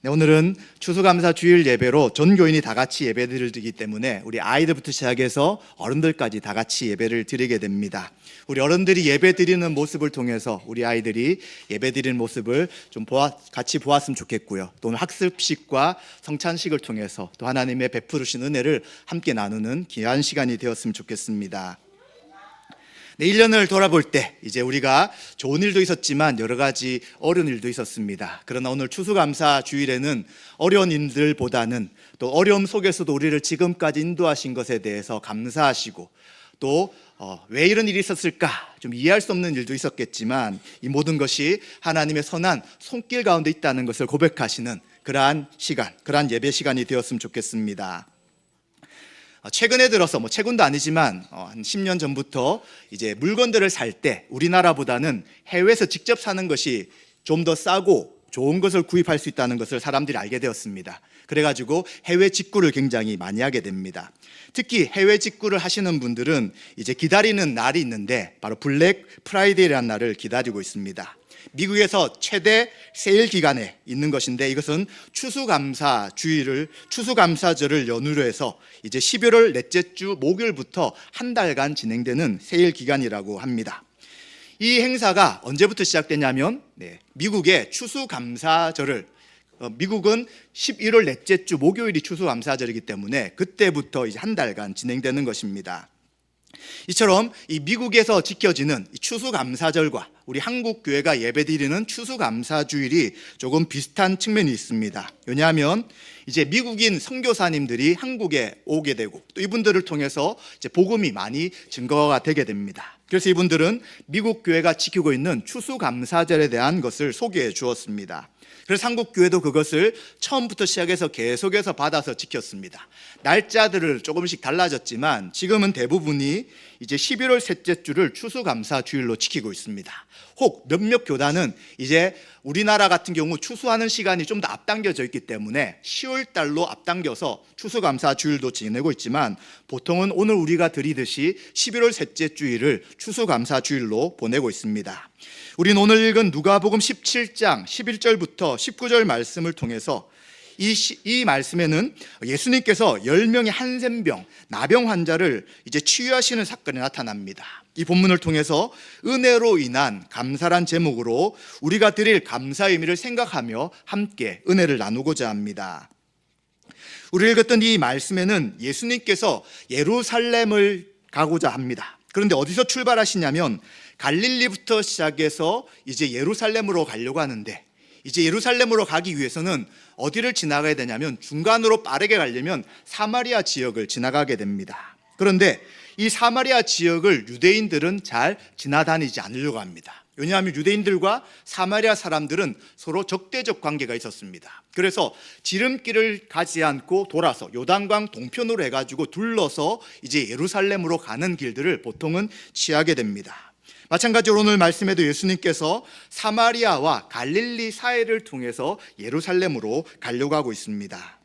네, 오늘은 추수감사 주일 예배로 전 교인이 다 같이 예배를 드리기 때문에 우리 아이들부터 시작해서 어른들까지 다 같이 예배를 드리게 됩니다. 우리 어른들이 예배 드리는 모습을 통해서 우리 아이들이 예배 드리는 모습을 좀 같이 보았으면 좋겠고요. 또 오늘 학습식과 성찬식을 통해서 또 하나님의 베푸르신 은혜를 함께 나누는 귀한 시간이 되었으면 좋겠습니다. 네, 1년을 돌아볼 때 이제 우리가 좋은 일도 있었지만 여러 가지 어려운 일도 있었습니다. 그러나 오늘 추수감사 주일에는 어려운 일들보다는 또 어려움 속에서도 우리를 지금까지 인도하신 것에 대해서 감사하시고 또 왜 이런 일이 있었을까 좀 이해할 수 없는 일도 있었겠지만 이 모든 것이 하나님의 선한 손길 가운데 있다는 것을 고백하시는 그러한 시간, 그러한 예배 시간이 되었으면 좋겠습니다. 최근에 들어서 최근도 아니지만 한 10년 전부터 이제 물건들을 살 때 우리나라보다는 해외에서 직접 사는 것이 좀 더 싸고 좋은 것을 구입할 수 있다는 것을 사람들이 알게 되었습니다. 그래가지고 해외 직구를 굉장히 많이 하게 됩니다. 특히 해외 직구를 하시는 분들은 이제 기다리는 날이 있는데 바로 블랙 프라이데이라는 날을 기다리고 있습니다. 미국에서 최대 세일 기간에 있는 것인데 이것은 추수감사절을 연후로 해서 이제 11월 넷째 주 목요일부터 한 달간 진행되는 세일 기간이라고 합니다. 이 행사가 언제부터 시작되냐면 미국의 추수감사절을 미국은 11월 넷째 주 목요일이 추수감사절이기 때문에 그때부터 이제 한 달간 진행되는 것입니다. 이처럼 이 미국에서 지켜지는 추수감사절과 우리 한국 교회가 예배드리는 추수감사주일이 조금 비슷한 측면이 있습니다. 왜냐하면 이제 미국인 선교사님들이 한국에 오게 되고 또 이분들을 통해서 이제 복음이 많이 증거가 되게 됩니다. 그래서 이분들은 미국 교회가 지키고 있는 추수감사절에 대한 것을 소개해 주었습니다. 그래서 한국 교회도 그것을 처음부터 시작해서 계속해서 받아서 지켰습니다. 날짜들을 조금씩 달라졌지만 지금은 대부분이 이제 11월 셋째 주를 추수감사 주일로 지키고 있습니다. 혹 몇몇 교단은 이제 우리나라 같은 경우 추수하는 시간이 좀 더 앞당겨져 있기 때문에 10월 달로 앞당겨서 추수감사 주일도 지내고 있지만 보통은 오늘 우리가 드리듯이 11월 셋째 주일을 추수감사 주일로 보내고 있습니다. 우린 오늘 읽은 누가복음 17장 11절부터 19절 말씀을 통해서 이 말씀에는 예수님께서 10명의 한센병, 나병 환자를 이제 치유하시는 사건이 나타납니다. 이 본문을 통해서 은혜로 인한 감사란 제목으로 우리가 드릴 감사의 의미를 생각하며 함께 은혜를 나누고자 합니다. 우리 읽었던 이 말씀에는 예수님께서 예루살렘을 가고자 합니다. 그런데 어디서 출발하시냐면 갈릴리부터 시작해서 이제 예루살렘으로 가려고 하는데 이제 예루살렘으로 가기 위해서는 어디를 지나가야 되냐면 중간으로 빠르게 가려면 사마리아 지역을 지나가게 됩니다. 그런데 이 사마리아 지역을 유대인들은 잘 지나다니지 않으려고 합니다. 왜냐하면 유대인들과 사마리아 사람들은 서로 적대적 관계가 있었습니다. 그래서 지름길을 가지 않고 돌아서 요단강 동편으로 해가지고 둘러서 이제 예루살렘으로 가는 길들을 보통은 취하게 됩니다. 마찬가지로 오늘 말씀에도 예수님께서 사마리아와 갈릴리 사이를 통해서 예루살렘으로 가려고 하고 있습니다.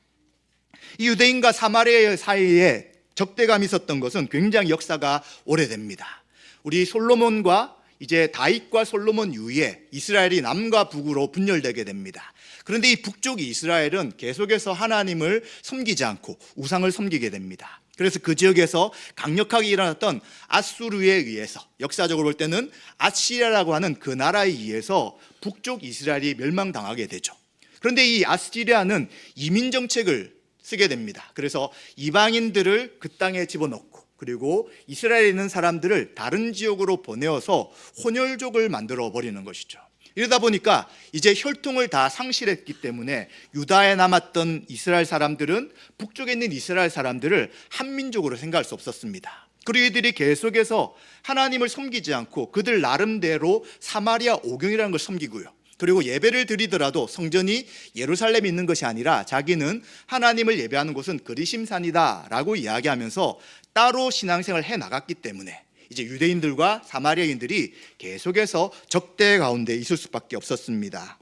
이 유대인과 사마리아 사이에 적대감이 있었던 것은 굉장히 역사가 오래됩니다. 우리 솔로몬과 이제 다윗과 솔로몬 이후에 이스라엘이 남과 북으로 분열되게 됩니다. 그런데 이 북쪽 이스라엘은 계속해서 하나님을 섬기지 않고 우상을 섬기게 됩니다. 그래서 그 지역에서 강력하게 일어났던 아수르에 의해서 역사적으로 볼 때는 아시리아라고 하는 그 나라에 의해서 북쪽 이스라엘이 멸망당하게 되죠. 그런데 이 아시리아는 이민 정책을 쓰게 됩니다. 그래서 이방인들을 그 땅에 집어넣고 그리고 이스라엘에 있는 사람들을 다른 지역으로 보내어서 혼혈족을 만들어 버리는 것이죠. 이러다 보니까 이제 혈통을 다 상실했기 때문에 유다에 남았던 이스라엘 사람들은 북쪽에 있는 이스라엘 사람들을 한민족으로 생각할 수 없었습니다. 그리고 이들이 계속해서 하나님을 섬기지 않고 그들 나름대로 사마리아 오경이라는 걸 섬기고요. 그리고 예배를 드리더라도 성전이 예루살렘에 있는 것이 아니라 자기는 하나님을 예배하는 곳은 그리심산이다 라고 이야기하면서 따로 신앙생활을 해나갔기 때문에 이제 유대인들과 사마리아인들이 계속해서 적대 가운데 있을 수밖에 없었습니다.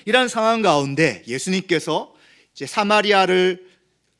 이러한 상황 가운데 예수님께서 이제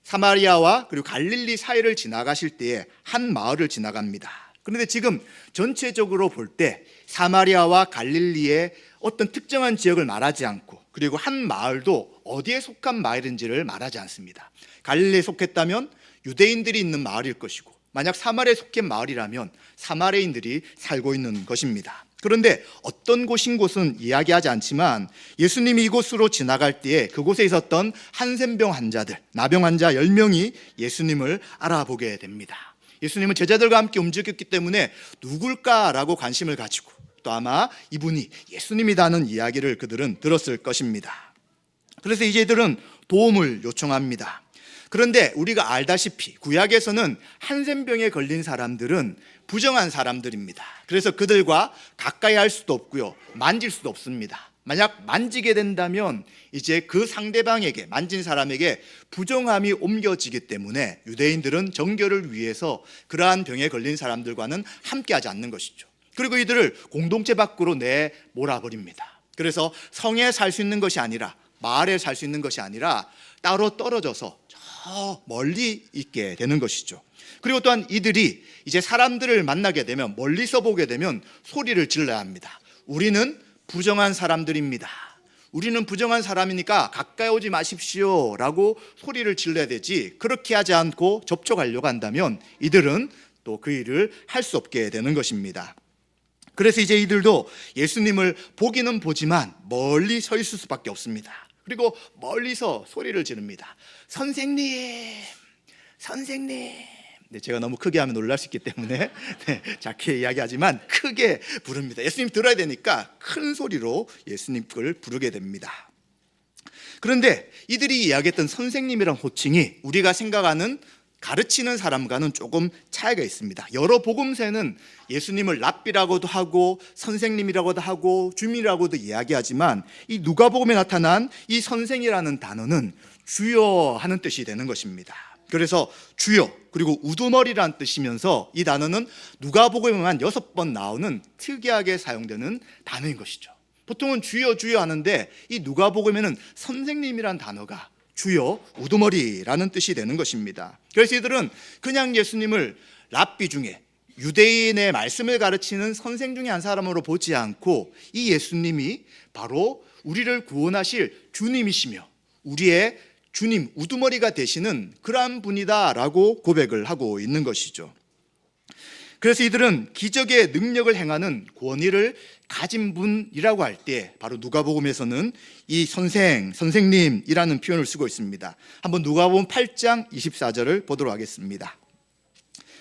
사마리아와 그리고 갈릴리 사이를 지나가실 때에 한 마을을 지나갑니다. 그런데 지금 전체적으로 볼 때 사마리아와 갈릴리의 어떤 특정한 지역을 말하지 않고 그리고 한 마을도 어디에 속한 마을인지를 말하지 않습니다. 갈릴리에 속했다면 유대인들이 있는 마을일 것이고, 만약 사마리아에 속한 마을이라면 사마리아인들이 살고 있는 것입니다. 그런데 어떤 곳인 곳은 이야기하지 않지만 예수님이 이곳으로 지나갈 때에 그곳에 있었던 한센병 환자들, 나병 환자 10명이 예수님을 알아보게 됩니다. 예수님은 제자들과 함께 움직였기 때문에 누굴까라고 관심을 가지고, 또 아마 이분이 예수님이라는 이야기를 그들은 들었을 것입니다. 그래서 이제들은 도움을 요청합니다. 그런데 우리가 알다시피 구약에서는 한센병에 걸린 사람들은 부정한 사람들입니다. 그래서 그들과 가까이 할 수도 없고요, 만질 수도 없습니다. 만약 만지게 된다면 이제 그 상대방에게, 만진 사람에게 부정함이 옮겨지기 때문에 유대인들은 정결을 위해서 그러한 병에 걸린 사람들과는 함께하지 않는 것이죠. 그리고 이들을 공동체 밖으로 내몰아버립니다. 그래서 성에 살 수 있는 것이 아니라, 마을에 살 수 있는 것이 아니라 따로 떨어져서 저 멀리 있게 되는 것이죠. 그리고 또한 이들이 이제 사람들을 만나게 되면, 멀리서 보게 되면 소리를 질러야 합니다. 우리는 부정한 사람들입니다. 우리는 부정한 사람이니까 가까이 오지 마십시오 라고 소리를 질러야 되지, 그렇게 하지 않고 접촉하려고 한다면 이들은 또 그 일을 할 수 없게 되는 것입니다. 그래서 이제 이들도 예수님을 보기는 보지만 멀리 서 있을 수밖에 없습니다. 그리고 멀리서 소리를 지릅니다. 선생님, 선생님. 네, 제가 너무 크게 하면 놀랄 수 있기 때문에 작게 이야기하지만 크게 부릅니다. 예수님 들어야 되니까 큰 소리로 예수님 걸 부르게 됩니다. 그런데 이들이 이야기했던 선생님이란 호칭이 우리가 생각하는 가르치는 사람과는 조금 차이가 있습니다. 여러 복음서에는 예수님을 랍비라고도 하고 선생님이라고도 하고 주님이라고도 이야기하지만, 이 누가복음에 나타난 이 선생이라는 단어는 주여 하는 뜻이 되는 것입니다. 그래서 주여, 그리고 우두머리라는 뜻이면서 이 단어는 누가복음에만 6번 나오는 특이하게 사용되는 단어인 것이죠. 보통은 주여 주여 하는데 이 누가복음에는 선생님이란 단어가 주여, 우두머리라는 뜻이 되는 것입니다. 그래서 이들은 그냥 예수님을 랍비 중에, 유대인의 말씀을 가르치는 선생 중에 한 사람으로 보지 않고 이 예수님이 바로 우리를 구원하실 주님이시며 우리의 주님, 우두머리가 되시는 그러한 분이다라고 고백을 하고 있는 것이죠. 그래서 이들은 기적의 능력을 행하는 권위를 가진 분이라고 할 때 바로 누가복음에서는 이 선생님이라는 표현을 쓰고 있습니다. 한번 누가복음 8장 24절을 보도록 하겠습니다.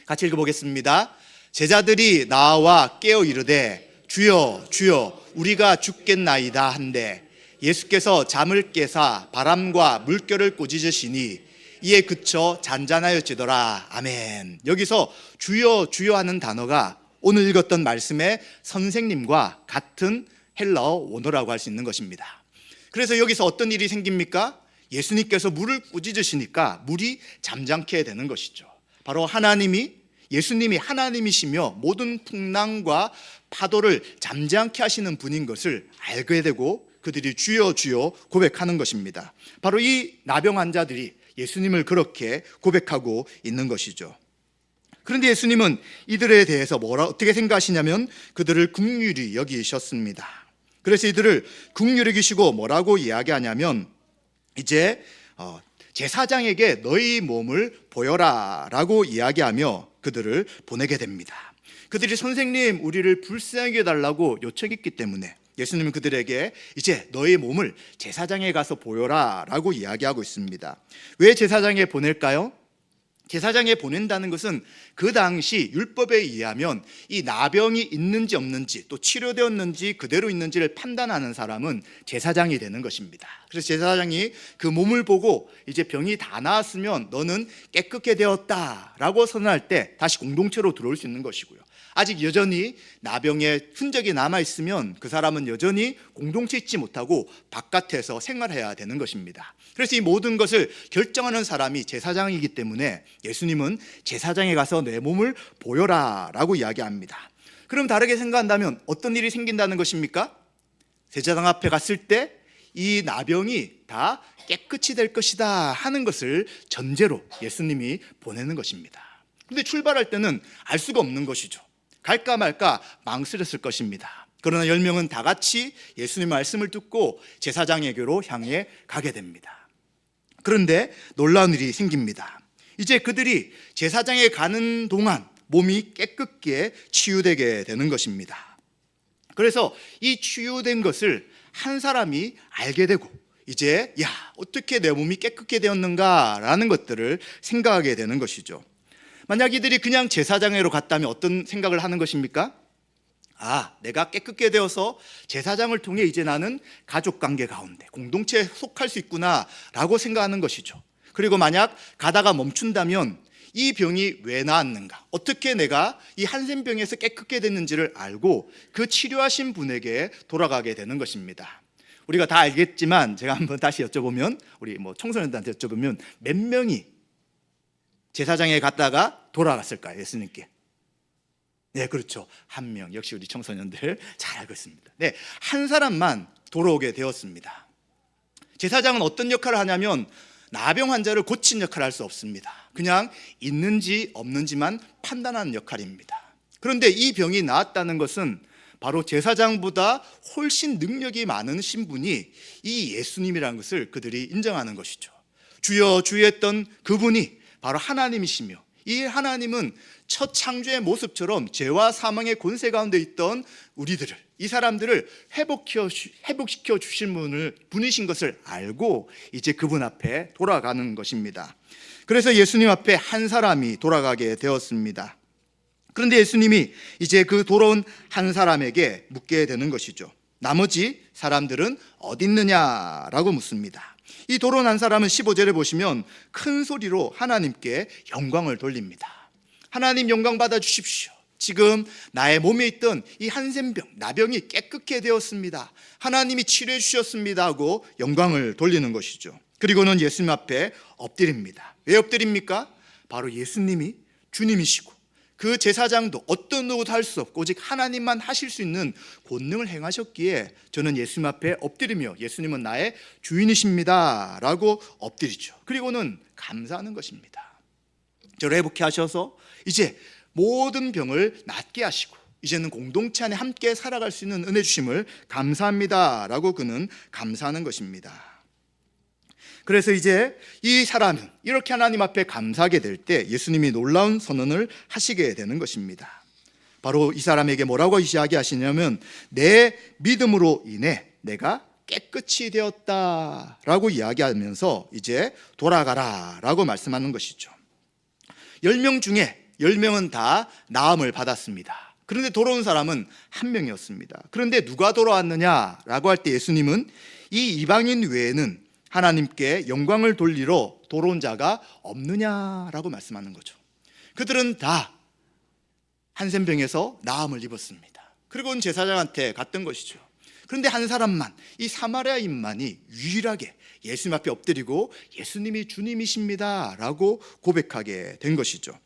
같이 읽어보겠습니다. 제자들이 나와 깨어 이르되 주여 주여 우리가 죽겠나이다 한데 예수께서 잠을 깨사 바람과 물결을 꾸짖으시니 이에 그쳐 잔잔하여지더라. 아멘. 여기서 주여 주여 하는 단어가 오늘 읽었던 말씀의 선생님과 같은 헬라어 원어라고 할 수 있는 것입니다. 그래서 여기서 어떤 일이 생깁니까? 예수님께서 물을 꾸짖으시니까 물이 잠잠게 되는 것이죠. 바로 예수님이 하나님이시며 모든 풍랑과 파도를 잠잠케 하시는 분인 것을 알게 되고 그들이 주여 주여 고백하는 것입니다. 바로 이 나병 환자들이 예수님을 그렇게 고백하고 있는 것이죠. 그런데 예수님은 이들에 대해서 어떻게 생각하시냐면 그들을 긍휼히 여기셨습니다. 그래서 이들을 긍휼히 여기시고 뭐라고 이야기하냐면 이제 제사장에게 너희 몸을 보여라 라고 이야기하며 그들을 보내게 됩니다. 그들이 선생님 우리를 불쌍히 해달라고 요청했기 때문에 예수님은 그들에게 이제 너의 몸을 제사장에 가서 보여라 라고 이야기하고 있습니다. 왜 제사장에 보낼까요? 제사장에 보낸다는 것은 그 당시 율법에 의하면 이 나병이 있는지 없는지 또 치료되었는지 그대로 있는지를 판단하는 사람은 제사장이 되는 것입니다. 그래서 제사장이 그 몸을 보고 이제 병이 다 나았으면 너는 깨끗게 되었다라고 선언할 때 다시 공동체로 들어올 수 있는 것이고요. 아직 여전히 나병의 흔적이 남아있으면 그 사람은 여전히 공동체에 있지 못하고 바깥에서 생활해야 되는 것입니다. 그래서 이 모든 것을 결정하는 사람이 제사장이기 때문에 예수님은 제사장에 가서 내 몸을 보여라 라고 이야기합니다. 그럼 다르게 생각한다면 어떤 일이 생긴다는 것입니까? 제사장 앞에 갔을 때 이 나병이 다 깨끗이 될 것이다 하는 것을 전제로 예수님이 보내는 것입니다. 그런데 출발할 때는 알 수가 없는 것이죠. 갈까 말까 망설였을 것입니다. 그러나 10명은 다 같이 예수님 말씀을 듣고 제사장에게로 향해 가게 됩니다. 그런데 놀라운 일이 생깁니다. 이제 그들이 제사장에 가는 동안 몸이 깨끗게 치유되게 되는 것입니다. 그래서 이 치유된 것을 한 사람이 알게 되고 이제 어떻게 내 몸이 깨끗게 되었는가라는 것들을 생각하게 되는 것이죠. 만약 이들이 그냥 제사장으로 갔다면 어떤 생각을 하는 것입니까? 내가 깨끗게 되어서 제사장을 통해 이제 나는 가족관계 가운데 공동체에 속할 수 있구나 라고 생각하는 것이죠. 그리고 만약 가다가 멈춘다면 이 병이 왜 나았는가, 어떻게 내가 이 한센병에서 깨끗게 됐는지를 알고 그 치료하신 분에게 돌아가게 되는 것입니다. 우리가 다 알겠지만 제가 한번 다시 여쭤보면, 우리 청소년들한테 여쭤보면 몇 명이 제사장에 갔다가 돌아갔을까요? 예수님께. 네, 그렇죠. 한 명. 역시 우리 청소년들 잘 알고 있습니다. 네, 한 사람만 돌아오게 되었습니다. 제사장은 어떤 역할을 하냐면 나병 환자를 고친 역할을 할 수 없습니다. 그냥 있는지 없는지만 판단하는 역할입니다. 그런데 이 병이 나았다는 것은 바로 제사장보다 훨씬 능력이 많은 신분이 이 예수님이라는 것을 그들이 인정하는 것이죠. 주여 주여 했던 그분이 바로 하나님이시며, 이 하나님은 첫 창조의 모습처럼 죄와 사망의 권세 가운데 있던 우리들을, 이 사람들을 회복시켜 주실 분이신 것을 알고 이제 그분 앞에 돌아가는 것입니다. 그래서 예수님 앞에 한 사람이 돌아가게 되었습니다. 그런데 예수님이 이제 그 돌아온 한 사람에게 묻게 되는 것이죠. 나머지 사람들은 어디 있느냐라고 묻습니다. 이 돌아온 한 사람은 15절에 보시면 큰 소리로 하나님께 영광을 돌립니다. 하나님 영광 받아 주십시오. 지금 나의 몸에 있던 이 한센병, 나병이 깨끗게 되었습니다. 하나님이 치료해 주셨습니다 하고 영광을 돌리는 것이죠. 그리고는 예수님 앞에 엎드립니다. 왜 엎드립니까? 바로 예수님이 주님이시고 그 제사장도 어떤 누구도 할 수 없고 오직 하나님만 하실 수 있는 권능을 행하셨기에 저는 예수님 앞에 엎드리며 예수님은 나의 주인이십니다 라고 엎드리죠. 그리고는 감사하는 것입니다. 저를 회복케 하셔서 이제 모든 병을 낫게 하시고 이제는 공동체 안에 함께 살아갈 수 있는 은혜 주심을 감사합니다 라고 그는 감사하는 것입니다. 그래서 이제 이 사람은 이렇게 하나님 앞에 감사하게 될 때 예수님이 놀라운 선언을 하시게 되는 것입니다. 바로 이 사람에게 뭐라고 이야기하시냐면 내 믿음으로 인해 내가 깨끗이 되었다라고 이야기하면서 이제 돌아가라라고 말씀하는 것이죠. 10명 중에 10명은 다 나음을 받았습니다. 그런데 돌아온 사람은 한 명이었습니다. 그런데 누가 돌아왔느냐라고 할 때 예수님은 이 이방인 외에는 하나님께 영광을 돌리러 돌아온 자가 없느냐라고 말씀하는 거죠. 그들은 다 한센병에서 나음을 입었습니다. 그리고는 제사장한테 갔던 것이죠. 그런데 한 사람만, 이 사마리아인만이 유일하게 예수님 앞에 엎드리고 예수님이 주님이십니다 라고 고백하게 된 것이죠.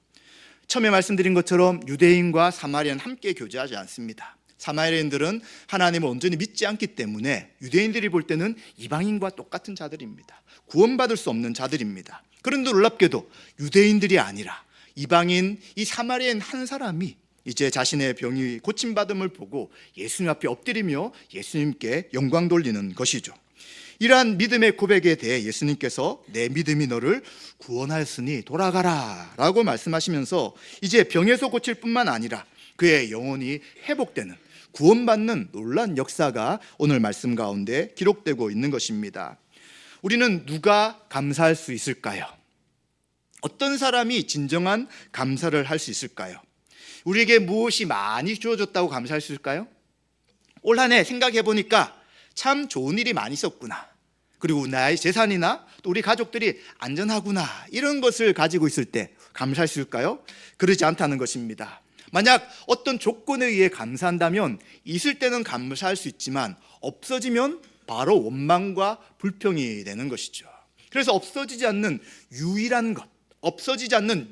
처음에 말씀드린 것처럼 유대인과 사마리아는 함께 교제하지 않습니다. 사마리아인들은 하나님을 온전히 믿지 않기 때문에 유대인들이 볼 때는 이방인과 똑같은 자들입니다. 구원받을 수 없는 자들입니다. 그런데 놀랍게도 유대인들이 아니라 이방인 이 사마리아인 한 사람이 이제 자신의 병이 고침받음을 보고 예수님 앞에 엎드리며 예수님께 영광 돌리는 것이죠. 이러한 믿음의 고백에 대해 예수님께서 내 믿음이 너를 구원하였으니 돌아가라 라고 말씀하시면서 이제 병에서 고칠 뿐만 아니라 그의 영혼이 회복되는, 구원받는 놀라운 역사가 오늘 말씀 가운데 기록되고 있는 것입니다. 우리는 누가 감사할 수 있을까요? 어떤 사람이 진정한 감사를 할 수 있을까요? 우리에게 무엇이 많이 주어졌다고 감사할 수 있을까요? 올 한 해 생각해 보니까 참 좋은 일이 많이 있었구나, 그리고 나의 재산이나 또 우리 가족들이 안전하구나, 이런 것을 가지고 있을 때 감사할 수 있을까요? 그러지 않다는 것입니다. 만약 어떤 조건에 의해 감사한다면 있을 때는 감사할 수 있지만 없어지면 바로 원망과 불평이 되는 것이죠. 그래서 없어지지 않는 유일한 것, 없어지지 않는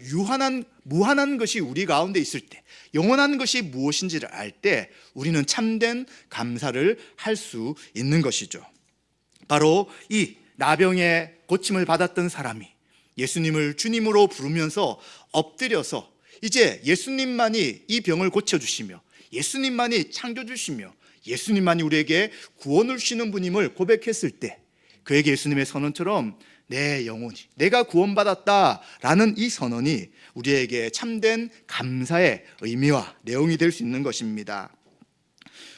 무한한 것이 우리 가운데 있을 때, 영원한 것이 무엇인지를 알 때 우리는 참된 감사를 할 수 있는 것이죠. 바로 이 나병의 고침을 받았던 사람이 예수님을 주님으로 부르면서 엎드려서 이제 예수님만이 이 병을 고쳐주시며 예수님만이 창조주시며 예수님만이 우리에게 구원을 주시는 분임을 고백했을 때 그에게 예수님의 선언처럼 내 영혼이 내가 구원받았다라는 이 선언이 우리에게 참된 감사의 의미와 내용이 될 수 있는 것입니다.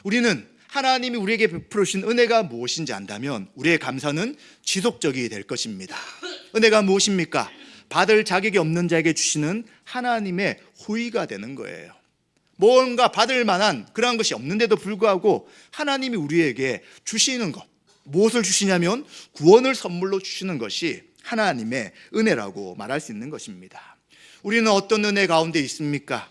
우리는 하나님이 우리에게 베풀어 주신 은혜가 무엇인지 안다면 우리의 감사는 지속적이 될 것입니다. 은혜가 무엇입니까? 받을 자격이 없는 자에게 주시는 하나님의 호의가 되는 거예요. 뭔가 받을 만한 그러한 것이 없는데도 불구하고 하나님이 우리에게 주시는 것, 무엇을 주시냐면 구원을 선물로 주시는 것이 하나님의 은혜라고 말할 수 있는 것입니다. 우리는 어떤 은혜 가운데 있습니까?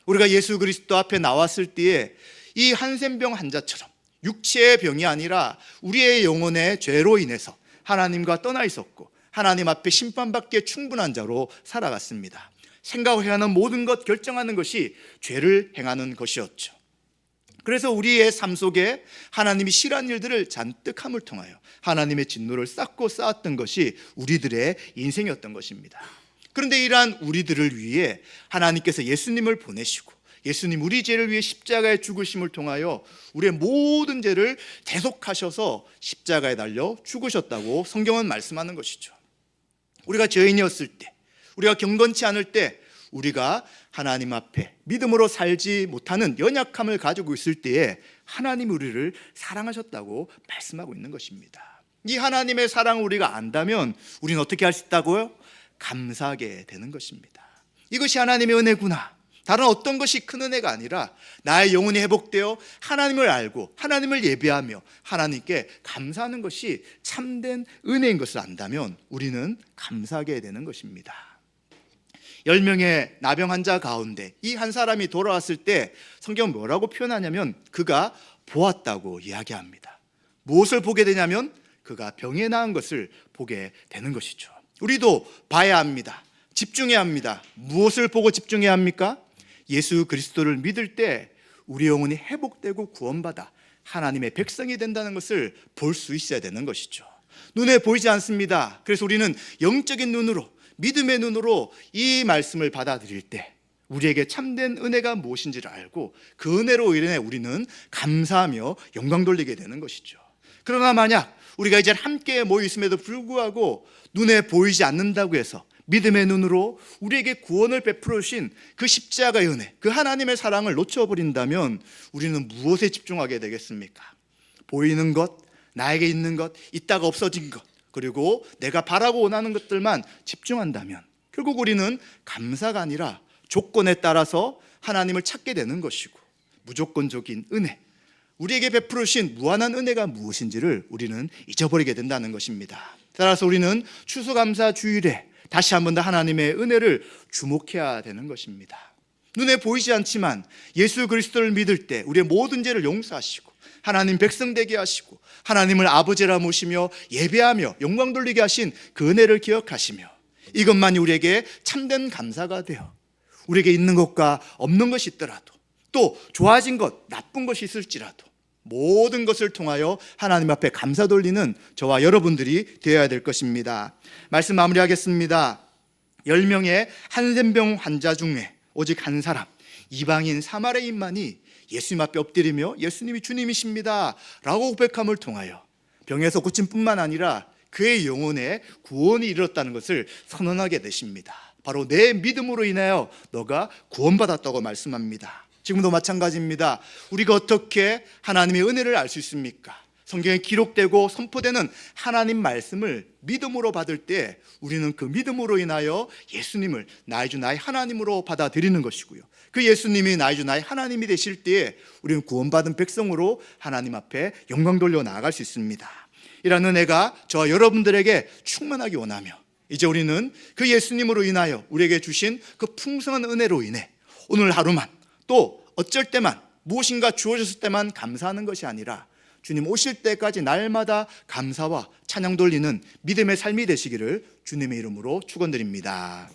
우리가 예수 그리스도 앞에 나왔을 때에 이 한센병 환자처럼 육체의 병이 아니라 우리의 영혼의 죄로 인해서 하나님과 떠나 있었고 하나님 앞에 심판받기에 충분한 자로 살아갔습니다. 생각을 하는 모든 것 결정하는 것이 죄를 행하는 것이었죠. 그래서 우리의 삶 속에 하나님이 싫어하는 일들을 잔뜩 함을 통하여 하나님의 진노를 쌓고 쌓았던 것이 우리들의 인생이었던 것입니다. 그런데 이러한 우리들을 위해 하나님께서 예수님을 보내시고 예수님 우리 죄를 위해 십자가에 죽으심을 통하여 우리의 모든 죄를 대속하셔서 십자가에 달려 죽으셨다고 성경은 말씀하는 것이죠. 우리가 죄인이었을 때, 우리가 경건치 않을 때, 우리가 하나님 앞에 믿음으로 살지 못하는 연약함을 가지고 있을 때에 하나님이 우리를 사랑하셨다고 말씀하고 있는 것입니다. 이 하나님의 사랑을 우리가 안다면 우리는 어떻게 할 수 있다고요? 감사하게 되는 것입니다. 이것이 하나님의 은혜구나. 다른 어떤 것이 큰 은혜가 아니라 나의 영혼이 회복되어 하나님을 알고 하나님을 예배하며 하나님께 감사하는 것이 참된 은혜인 것을 안다면 우리는 감사하게 되는 것입니다. 10명의 나병 환자 가운데 이 한 사람이 돌아왔을 때 성경은 뭐라고 표현하냐면 그가 보았다고 이야기합니다. 무엇을 보게 되냐면 그가 병에 나은 것을 보게 되는 것이죠. 우리도 봐야 합니다. 집중해야 합니다. 무엇을 보고 집중해야 합니까? 예수 그리스도를 믿을 때 우리 영혼이 회복되고 구원받아 하나님의 백성이 된다는 것을 볼 수 있어야 되는 것이죠. 눈에 보이지 않습니다. 그래서 우리는 영적인 눈으로, 믿음의 눈으로 이 말씀을 받아들일 때 우리에게 참된 은혜가 무엇인지를 알고 그 은혜로 인해 우리는 감사하며 영광 돌리게 되는 것이죠. 그러나 만약 우리가 이제 함께 모여 있음에도 불구하고 눈에 보이지 않는다고 해서 믿음의 눈으로 우리에게 구원을 베풀어 주신 그 십자가의 은혜, 그 하나님의 사랑을 놓쳐버린다면 우리는 무엇에 집중하게 되겠습니까? 보이는 것, 나에게 있는 것, 있다가 없어진 것, 그리고 내가 바라고 원하는 것들만 집중한다면 결국 우리는 감사가 아니라 조건에 따라서 하나님을 찾게 되는 것이고 무조건적인 은혜, 우리에게 베풀어 주신 무한한 은혜가 무엇인지를 우리는 잊어버리게 된다는 것입니다. 따라서 우리는 추수감사 주일에 다시 한 번 더 하나님의 은혜를 주목해야 되는 것입니다. 눈에 보이지 않지만 예수 그리스도를 믿을 때 우리의 모든 죄를 용서하시고 하나님 백성 되게 하시고 하나님을 아버지라 모시며 예배하며 영광 돌리게 하신 그 은혜를 기억하시며 이것만이 우리에게 참된 감사가 되어 우리에게 있는 것과 없는 것이 있더라도 또 좋아진 것, 나쁜 것이 있을지라도 모든 것을 통하여 하나님 앞에 감사 돌리는 저와 여러분들이 되어야 될 것입니다. 말씀 마무리하겠습니다. 10명의 한센병 환자 중에 오직 한 사람, 이방인 사마리아인만이 예수님 앞에 엎드리며 예수님이 주님이십니다 라고 고백함을 통하여 병에서 고침 뿐만 아니라 그의 영혼에 구원이 이르렀다는 것을 선언하게 되십니다. 바로 내 믿음으로 인하여 너가 구원받았다고 말씀합니다. 지금도 마찬가지입니다. 우리가 어떻게 하나님의 은혜를 알 수 있습니까? 성경에 기록되고 선포되는 하나님 말씀을 믿음으로 받을 때 우리는 그 믿음으로 인하여 예수님을 나의 주 나의 하나님으로 받아들이는 것이고요. 그 예수님이 나의 주 나의 하나님이 되실 때에 우리는 구원받은 백성으로 하나님 앞에 영광 돌려 나아갈 수 있습니다. 이런 은혜가 저와 여러분들에게 충만하기 원하며 이제 우리는 그 예수님으로 인하여 우리에게 주신 그 풍성한 은혜로 인해 오늘 하루만 또 어쩔 때만 무엇인가 주어졌을 때만 감사하는 것이 아니라 주님 오실 때까지 날마다 감사와 찬양 돌리는 믿음의 삶이 되시기를 주님의 이름으로 축원드립니다.